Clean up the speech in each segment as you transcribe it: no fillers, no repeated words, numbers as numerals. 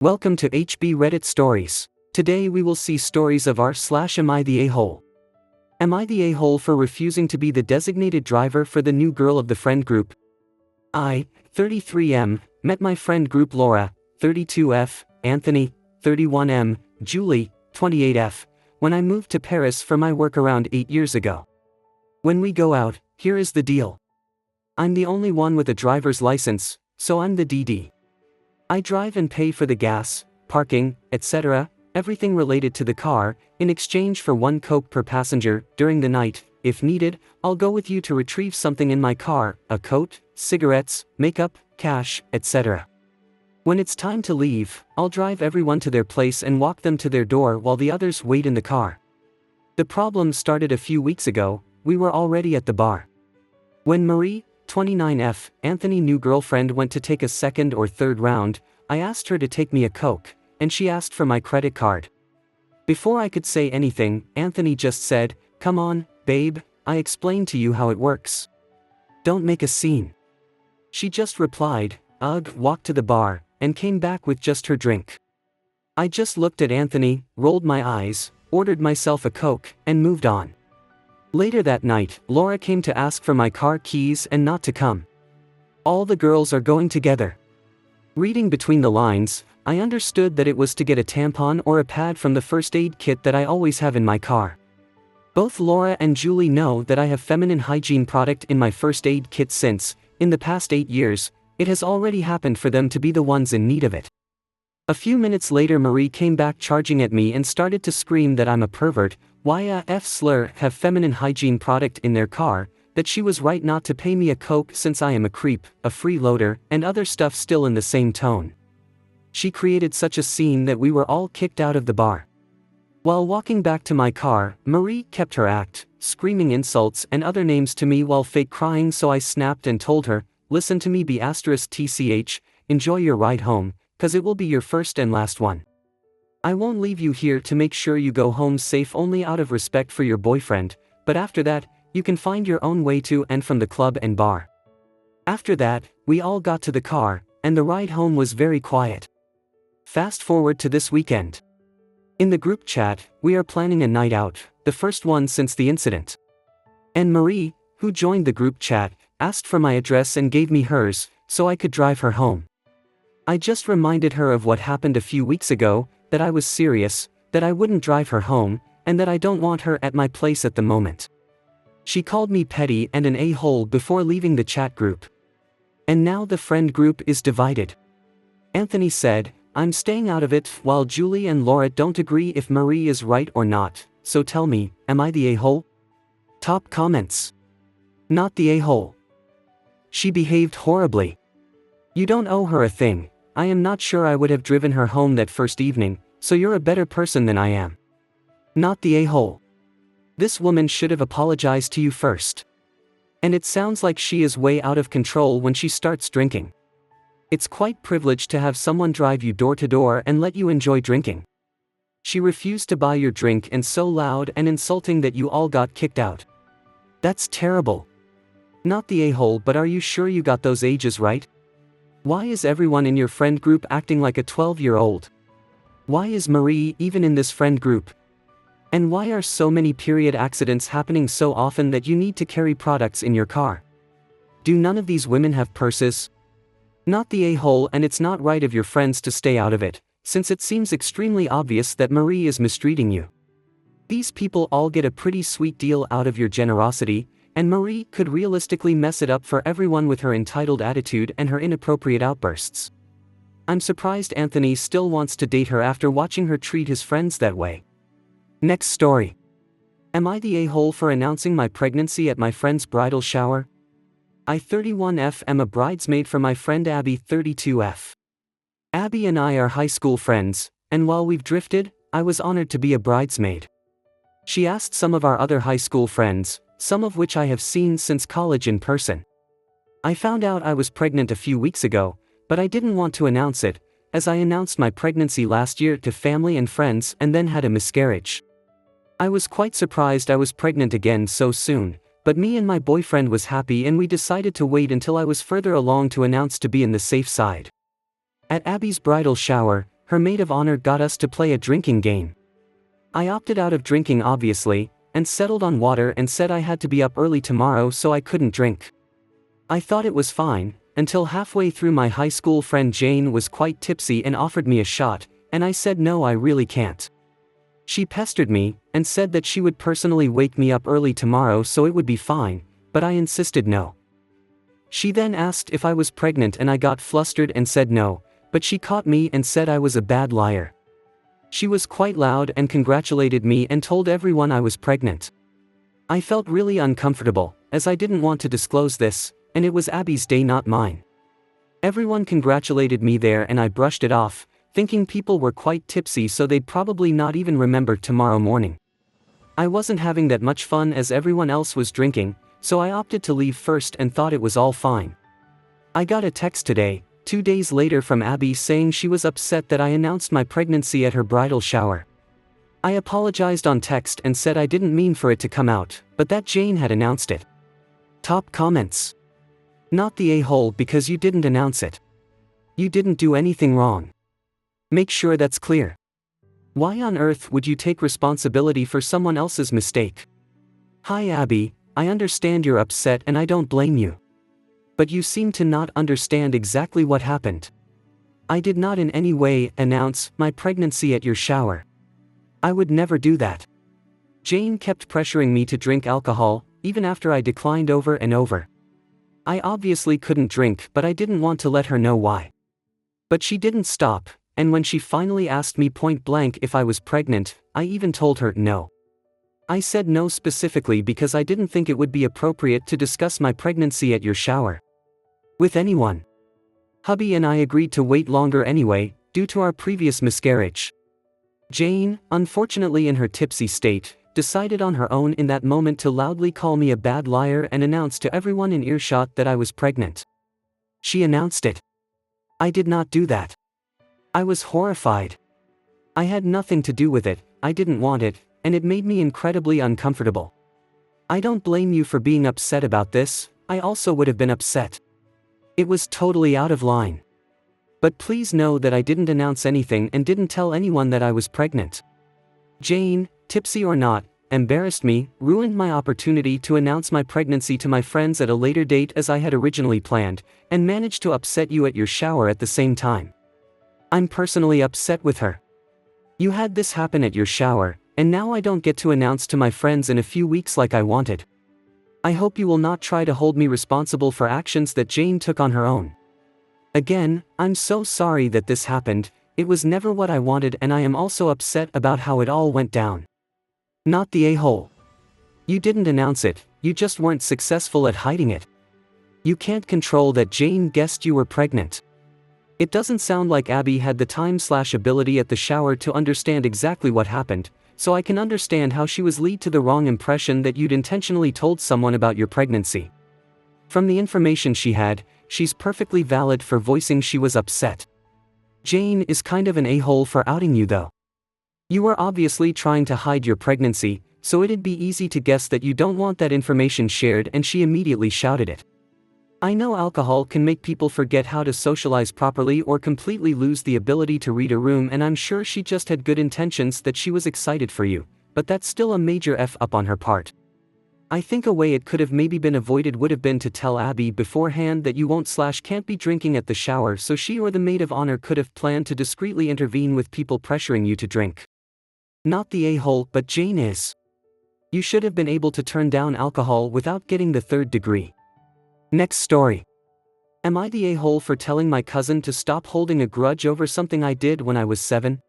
Welcome to HB Reddit Stories. Today we will see stories of r/am I the a-hole. Am I the a-hole for refusing to be the designated driver for the new girl of the friend group? I, 33M, met my friend group Laura, 32F, Anthony, 31M, Julie, 28F, when I moved to Paris for my work around 8 years ago. When we go out, here is the deal. I'm the only one with a driver's license, so I'm the DD. I drive and pay for the gas, parking, etc., everything related to the car, in exchange for 1 Coke per passenger. During the night, if needed, I'll go with you to retrieve something in my car, a coat, cigarettes, makeup, cash, etc. When it's time to leave, I'll drive everyone to their place and walk them to their door while the others wait in the car. The problem started a few weeks ago. We were already at the bar. When Marie, 29F, Anthony's new girlfriend, went to take a second or third round, I asked her to take me a Coke, and she asked for my credit card. Before I could say anything, Anthony just said, "Come on, babe, I explained to you how it works. Don't make a scene." She just replied, "Ugh," walked to the bar, and came back with just her drink. I just looked at Anthony, rolled my eyes, ordered myself a Coke, and moved on. Later that night, Laura came to ask for my car keys and not to come. All the girls are going together. Reading between the lines, I understood that it was to get a tampon or a pad from the first aid kit that I always have in my car. Both Laura and Julie know that I have feminine hygiene product in my first aid kit since, in the past 8 years, it has already happened for them to be the ones in need of it. A few minutes later Marie came back charging at me and started to scream that I'm a pervert, why a f-slur have feminine hygiene product in their car, that she was right not to pay me a Coke since I am a creep, a freeloader, and other stuff still in the same tone. She created such a scene that we were all kicked out of the bar. While walking back to my car, Marie kept her act, screaming insults and other names to me while fake crying, so I snapped and told her, "Listen to me *tch, enjoy your ride home, 'cause it will be your first and last one. I won't leave you here to make sure you go home safe only out of respect for your boyfriend, but after that, you can find your own way to and from the club and bar." After that, we all got to the car, and the ride home was very quiet. Fast forward to this weekend. In the group chat, we are planning a night out, the first one since the incident. And Marie, who joined the group chat, asked for my address and gave me hers, so I could drive her home. I just reminded her of what happened a few weeks ago, that I was serious, that I wouldn't drive her home, and that I don't want her at my place at the moment. She called me petty and an a-hole before leaving the chat group. And now the friend group is divided. Anthony said, "I'm staying out of it," while Julie and Laura don't agree if Marie is right or not, so tell me, am I the a-hole? Top comments. Not the a-hole. She behaved horribly. You don't owe her a thing. I am not sure I would have driven her home that first evening, so you're a better person than I am. Not the a-hole. This woman should have apologized to you first. And it sounds like she is way out of control when she starts drinking. It's quite privileged to have someone drive you door to door and let you enjoy drinking. She refused to buy your drink and so loud and insulting that you all got kicked out. That's terrible. Not the a-hole, but are you sure you got those ages right? Why is everyone in your friend group acting like a 12-year-old? Why is Marie even in this friend group? And why are so many period accidents happening so often that you need to carry products in your car? Do none of these women have purses? Not the a-hole, and it's not right of your friends to stay out of it, since it seems extremely obvious that Marie is mistreating you. These people all get a pretty sweet deal out of your generosity, and Marie could realistically mess it up for everyone with her entitled attitude and her inappropriate outbursts. I'm surprised Anthony still wants to date her after watching her treat his friends that way. Next story. Am I the a-hole for announcing my pregnancy at my friend's bridal shower? I, 31F, am a bridesmaid for my friend Abby, 32F. Abby and I are high school friends, and while we've drifted, I was honored to be a bridesmaid. She asked some of our other high school friends, some of which I have seen since college in person. I found out I was pregnant a few weeks ago, but I didn't want to announce it, as I announced my pregnancy last year to family and friends and then had a miscarriage. I was quite surprised I was pregnant again so soon, but me and my boyfriend was happy and we decided to wait until I was further along to announce to be in the safe side. At Abby's bridal shower, her maid of honor got us to play a drinking game. I opted out of drinking obviously, and settled on water and said I had to be up early tomorrow so I couldn't drink. I thought it was fine, until halfway through my high school friend Jane was quite tipsy and offered me a shot, and I said no, I really can't. She pestered me, and said that she would personally wake me up early tomorrow so it would be fine, but I insisted no. She then asked if I was pregnant and I got flustered and said no, but she caught me and said I was a bad liar. She was quite loud and congratulated me and told everyone I was pregnant. I felt really uncomfortable, as I didn't want to disclose this, and it was Abby's day, not mine. Everyone congratulated me there and I brushed it off, thinking people were quite tipsy so they'd probably not even remember tomorrow morning. I wasn't having that much fun as everyone else was drinking, so I opted to leave first and thought it was all fine. I got a text today, 2 days later, from Abby saying she was upset that I announced my pregnancy at her bridal shower. I apologized on text and said I didn't mean for it to come out, but that Jane had announced it. Top comments. Not the a-hole because you didn't announce it. You didn't do anything wrong. Make sure that's clear. Why on earth would you take responsibility for someone else's mistake? Hi Abby, I understand you're upset and I don't blame you. But you seem to not understand exactly what happened. I did not in any way announce my pregnancy at your shower. I would never do that. Jane kept pressuring me to drink alcohol, even after I declined over and over. I obviously couldn't drink, but I didn't want to let her know why. But she didn't stop, and when she finally asked me point blank if I was pregnant, I even told her no. I said no specifically because I didn't think it would be appropriate to discuss my pregnancy at your shower with anyone. Hubby and I agreed to wait longer anyway, due to our previous miscarriage. Jane, unfortunately in her tipsy state, decided on her own in that moment to loudly call me a bad liar and announce to everyone in earshot that I was pregnant. She announced it. I did not do that. I was horrified. I had nothing to do with it, I didn't want it, and it made me incredibly uncomfortable. I don't blame you for being upset about this, I also would have been upset. It was totally out of line. But please know that I didn't announce anything and didn't tell anyone that I was pregnant. Jane, tipsy or not, embarrassed me, ruined my opportunity to announce my pregnancy to my friends at a later date as I had originally planned, and managed to upset you at your shower at the same time. I'm personally upset with her. You had this happen at your shower, and now I don't get to announce to my friends in a few weeks like I wanted. I hope you will not try to hold me responsible for actions that Jane took on her own. Again, I'm so sorry that this happened, it was never what I wanted and I am also upset about how it all went down. Not the a-hole. You didn't announce it, you just weren't successful at hiding it. You can't control that Jane guessed you were pregnant. It doesn't sound like Abby had the time/ability at the shower to understand exactly what happened, so I can understand how she was led to the wrong impression that you'd intentionally told someone about your pregnancy. From the information she had, she's perfectly valid for voicing she was upset. Jane is kind of an a-hole for outing you though. You were obviously trying to hide your pregnancy, so it'd be easy to guess that you don't want that information shared and she immediately shouted it. I know alcohol can make people forget how to socialize properly or completely lose the ability to read a room, and I'm sure she just had good intentions that she was excited for you, but that's still a major F up on her part. I think a way it could have maybe been avoided would have been to tell Abby beforehand that you won't/can't be drinking at the shower, so she or the maid of honor could have planned to discreetly intervene with people pressuring you to drink. Not the a-hole, but Jane is. You should have been able to turn down alcohol without getting the 3rd degree. Next story. Am I the a-hole for telling my cousin to stop holding a grudge over something I did when I was 7?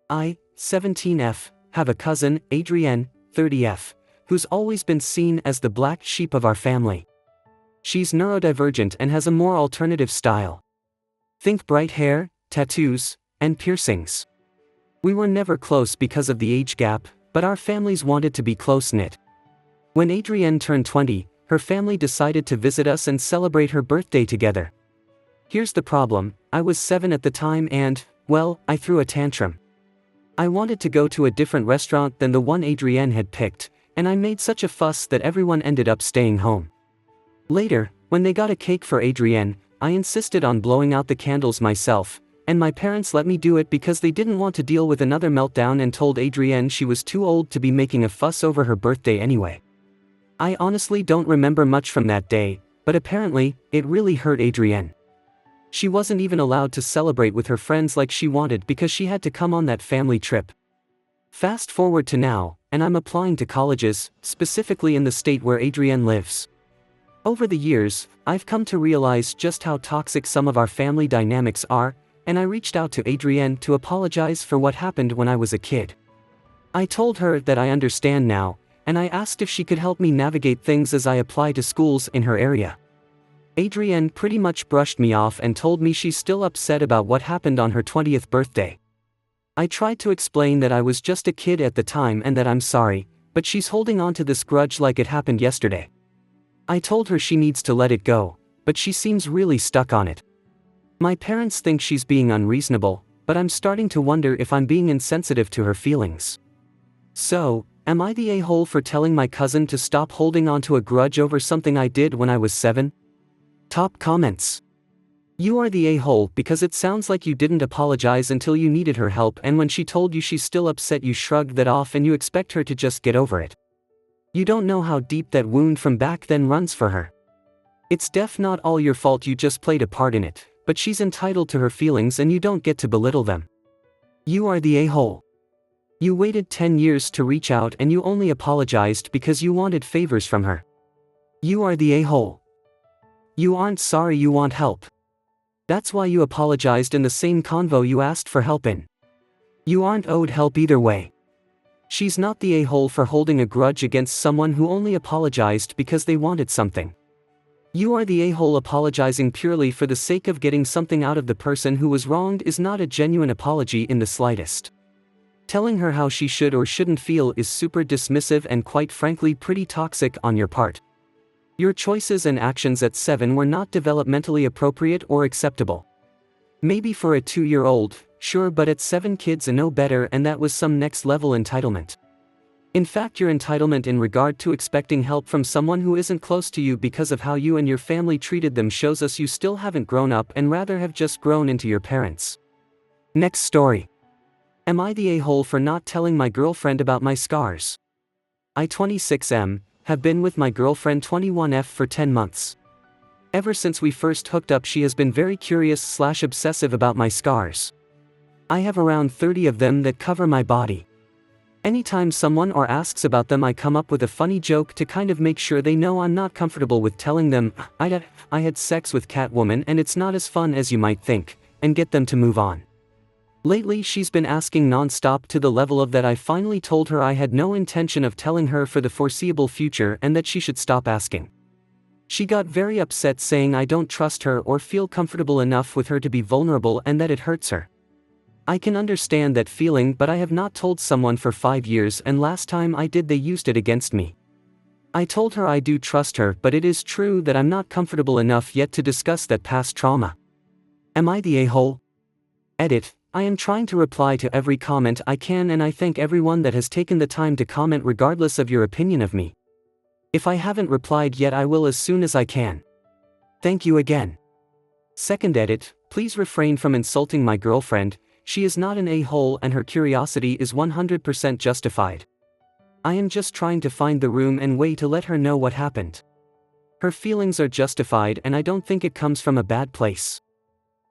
I, 17F, have a cousin, Adrienne, 30F, who's always been seen as the black sheep of our family. She's neurodivergent and has a more alternative style. Think bright hair, tattoos, and piercings. We were never close because of the age gap, but our families wanted to be close-knit. When Adrienne turned 20, her family decided to visit us and celebrate her birthday together. Here's the problem, I was 7 at the time and, well, I threw a tantrum. I wanted to go to a different restaurant than the one Adrienne had picked, and I made such a fuss that everyone ended up staying home. Later, when they got a cake for Adrienne, I insisted on blowing out the candles myself, And my parents let me do it because they didn't want to deal with another meltdown and told Adrienne she was too old to be making a fuss over her birthday anyway. I honestly don't remember much from that day, but apparently, it really hurt Adrienne. She wasn't even allowed to celebrate with her friends like she wanted because she had to come on that family trip. Fast forward to now, and I'm applying to colleges, specifically in the state where Adrienne lives. Over the years, I've come to realize just how toxic some of our family dynamics are, and I reached out to Adrienne to apologize for what happened when I was a kid. I told her that I understand now, and I asked if she could help me navigate things as I apply to schools in her area. Adrienne pretty much brushed me off and told me she's still upset about what happened on her 20th birthday. I tried to explain that I was just a kid at the time and that I'm sorry, but she's holding on to this grudge like it happened yesterday. I told her she needs to let it go, but she seems really stuck on it. My parents think she's being unreasonable, but I'm starting to wonder if I'm being insensitive to her feelings. So, am I the a-hole for telling my cousin to stop holding on to a grudge over something I did when I was 7? Top comments. You are the a-hole because it sounds like you didn't apologize until you needed her help, and when she told you she's still upset you shrugged that off and you expect her to just get over it. You don't know how deep that wound from back then runs for her. It's not all your fault, you just played a part in it, but she's entitled to her feelings and you don't get to belittle them. You are the a-hole. You waited 10 years to reach out and you only apologized because you wanted favors from her. You are the a-hole. You aren't sorry, you want help. That's why you apologized in the same convo you asked for help in. You aren't owed help either way. She's not the a-hole for holding a grudge against someone who only apologized because they wanted something. You are the a-hole apologizing purely for the sake of getting something out of the person who was wronged is not a genuine apology in the slightest. Telling her how she should or shouldn't feel is super dismissive and quite frankly pretty toxic on your part. Your choices and actions at 7 were not developmentally appropriate or acceptable. Maybe for a 2-year-old, sure, but at 7 kids know better, and that was some next level entitlement. In fact, your entitlement in regard to expecting help from someone who isn't close to you because of how you and your family treated them shows us you still haven't grown up and rather have just grown into your parents. Next story. Am I the a-hole for not telling my girlfriend about my scars? I, 26M, have been with my girlfriend 21F for 10 months. Ever since we first hooked up she has been very curious/obsessive about my scars. I have around 30 of them that cover my body. Anytime someone asks about them I come up with a funny joke to kind of make sure they know I'm not comfortable with telling them I had sex with Catwoman and it's not as fun as you might think, and get them to move on. Lately she's been asking non-stop to the level of that I finally told her I had no intention of telling her for the foreseeable future and that she should stop asking. She got very upset saying I don't trust her or feel comfortable enough with her to be vulnerable and that it hurts her. I can understand that feeling, but I have not told someone for 5 years and last time I did they used it against me. I told her I do trust her, but it is true that I'm not comfortable enough yet to discuss that past trauma. Am I the a-hole? Edit. I am trying to reply to every comment I can and I thank everyone that has taken the time to comment regardless of your opinion of me. If I haven't replied yet I will as soon as I can. Thank you again. Second edit, please refrain from insulting my girlfriend, she is not an a-hole and her curiosity is 100% justified. I am just trying to find the room and way to let her know what happened. Her feelings are justified and I don't think it comes from a bad place.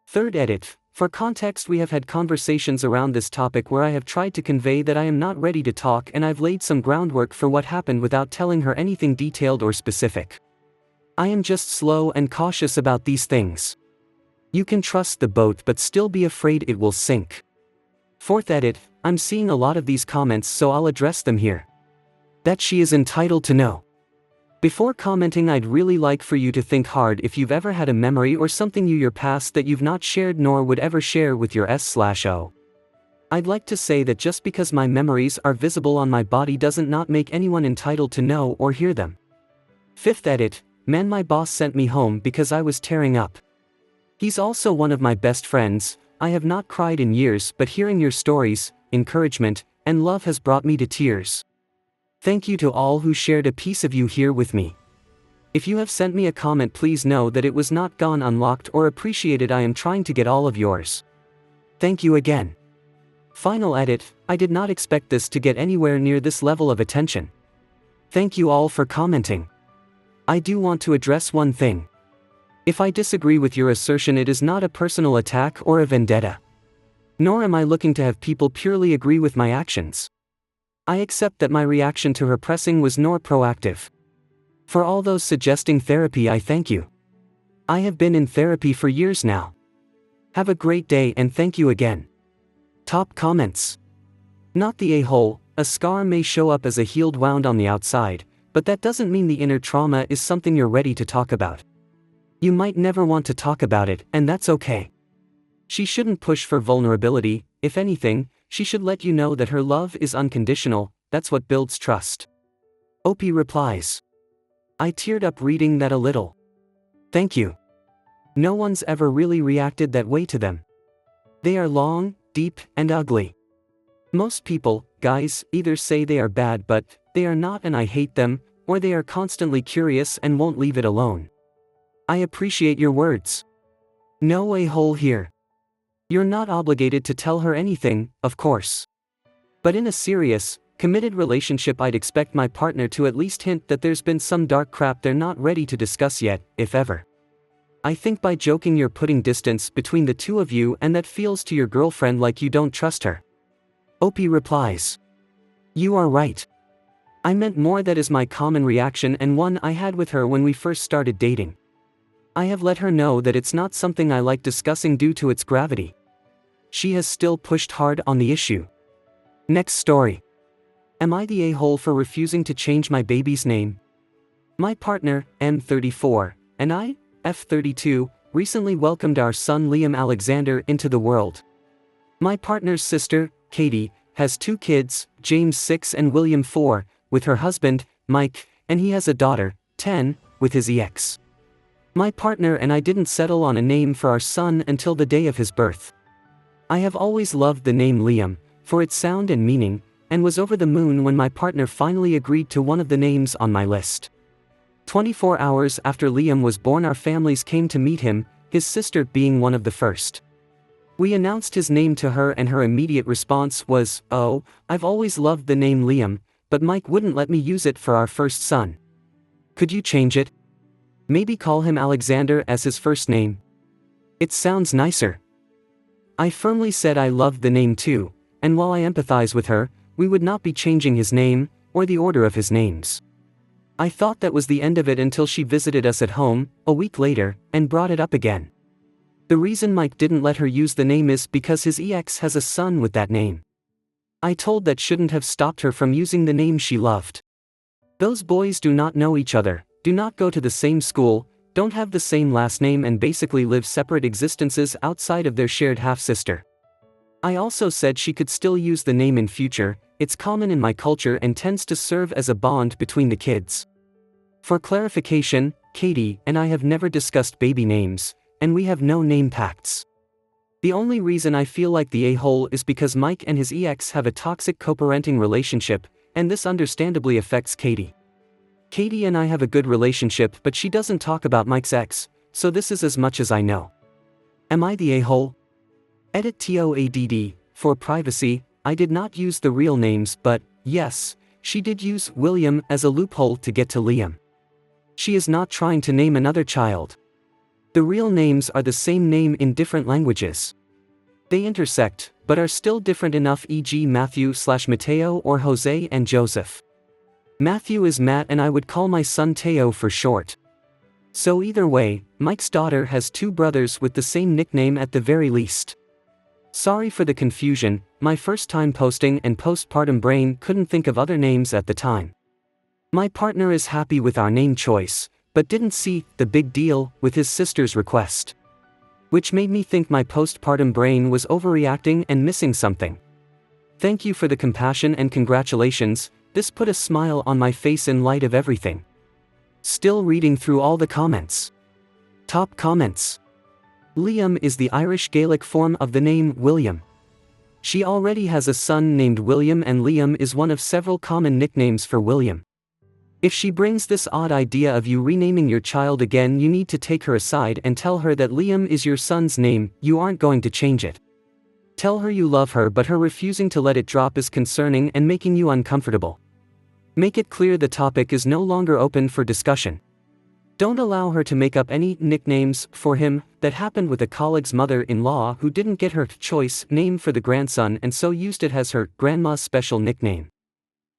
Third edit. For context, we have had conversations around this topic where I have tried to convey that I am not ready to talk and I've laid some groundwork for what happened without telling her anything detailed or specific. I am just slow and cautious about these things. You can trust the boat but still be afraid it will sink. Fourth edit, I'm seeing a lot of these comments so I'll address them here. That she is entitled to know. Before commenting, I'd really like for you to think hard if you've ever had a memory or something your past that you've not shared nor would ever share with your S/O. I'd like to say that just because my memories are visible on my body doesn't not make anyone entitled to know or hear them. Fifth edit, man, my boss sent me home because I was tearing up. He's also one of my best friends. I have not cried in years, but hearing your stories, encouragement, and love has brought me to tears. Thank you to all who shared a piece of you here with me. If you have sent me a comment, please know that it was not gone unlocked or appreciated. I am trying to get all of yours. Thank you again. Final edit, I did not expect this to get anywhere near this level of attention. Thank you all for commenting. I do want to address one thing. If I disagree with your assertion, it is not a personal attack or a vendetta. Nor am I looking to have people purely agree with my actions. I accept that my reaction to her pressing was nor proactive. For all those suggesting therapy, I thank you. I have been in therapy for years now. Have a great day and thank you again. Top comments. Not the a-hole. A scar may show up as a healed wound on the outside, but that doesn't mean the inner trauma is something you're ready to talk about. You might never want to talk about it, and that's okay. She shouldn't push for vulnerability. If anything, she should let you know that her love is unconditional. That's what builds trust. Opie replies. I teared up reading that a little. Thank you. No one's ever really reacted that way to them. They are long, deep, and ugly. Most people, guys, either say they are bad but they are not and I hate them, or they are constantly curious and won't leave it alone. I appreciate your words. No a-hole here. You're not obligated to tell her anything, of course. But in a serious, committed relationship, I'd expect my partner to at least hint that there's been some dark crap they're not ready to discuss yet, if ever. I think by joking you're putting distance between the two of you, and that feels to your girlfriend like you don't trust her. Opie replies. You are right. I meant more. That is my common reaction and one I had with her when we first started dating. I have let her know that it's not something I like discussing due to its gravity. She has still pushed hard on the issue. Next story. Am I the a-hole for refusing to change my baby's name? My partner, M34, and I, F32, recently welcomed our son Liam Alexander into the world. My partner's sister, Katie, has 2 kids, James 6 and William 4, with her husband, Mike, and he has a daughter, 10, with his ex. My partner and I didn't settle on a name for our son until the day of his birth. I have always loved the name Liam, for its sound and meaning, and was over the moon when my partner finally agreed to one of the names on my list. 24 hours after Liam was born, our families came to meet him, his sister being one of the first. We announced his name to her and her immediate response was, "Oh, I've always loved the name Liam, but Mike wouldn't let me use it for our first son. Could you change it? Maybe call him Alexander as his first name. It sounds nicer." I firmly said I loved the name too, and while I empathize with her, we would not be changing his name, or the order of his names. I thought that was the end of it until she visited us at home, a week later, and brought it up again. The reason Mike didn't let her use the name is because his ex has a son with that name. I told that shouldn't have stopped her from using the name she loved. Those boys do not know each other, do not go to the same school, don't have the same last name, and basically live separate existences outside of their shared half-sister. I also said she could still use the name in future. It's common in my culture and tends to serve as a bond between the kids. For clarification, Katie and I have never discussed baby names, and we have no name pacts. The only reason I feel like the a-hole is because Mike and his ex have a toxic co-parenting relationship, and this understandably affects Katie. Katie and I have a good relationship, but she doesn't talk about Mike's ex, so this is as much as I know. Am I the a-hole? Edit TOADD, for privacy, I did not use the real names, but, yes, she did use William as a loophole to get to Liam. She is not trying to name another child. The real names are the same name in different languages. They intersect, but are still different enough, e.g. Matthew/Mateo or Jose and Joseph. Matthew is Matt and I would call my son Teo for short. So either way, Mike's daughter has 2 brothers with the same nickname at the very least. Sorry for the confusion, my first time posting and postpartum brain couldn't think of other names at the time. My partner is happy with our name choice, but didn't see the big deal with his sister's request. Which made me think my postpartum brain was overreacting and missing something. Thank you for the compassion and congratulations, this put a smile on my face in light of everything. Still reading through all the comments. Top comments. Liam is the Irish Gaelic form of the name William. She already has a son named William, and Liam is one of several common nicknames for William. If she brings this odd idea of you renaming your child again, you need to take her aside and tell her that Liam is your son's name, you aren't going to change it. Tell her you love her, but her refusing to let it drop is concerning and making you uncomfortable. Make it clear the topic is no longer open for discussion. Don't allow her to make up any nicknames for him. That happened with a colleague's mother-in-law who didn't get her choice name for the grandson and so used it as her grandma's special nickname.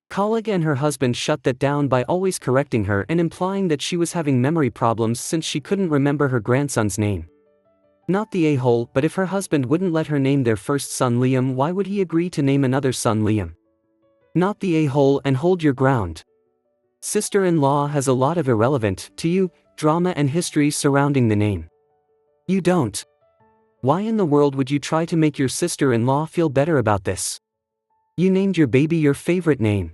Colleague and her husband shut that down by always correcting her and implying that she was having memory problems since she couldn't remember her grandson's name. Not the a-hole, but if her husband wouldn't let her name their first son Liam, why would he agree to name another son Liam? Not the a-hole, and hold your ground. Sister-in-law has a lot of irrelevant, to you, drama and history surrounding the name. You don't. Why in the world would you try to make your sister-in-law feel better about this? You named your baby your favorite name.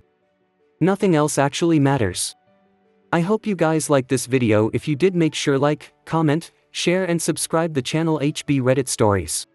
Nothing else actually matters. I hope you guys liked this video. If you did, make sure like, comment, share and subscribe the channel HB Reddit Stories.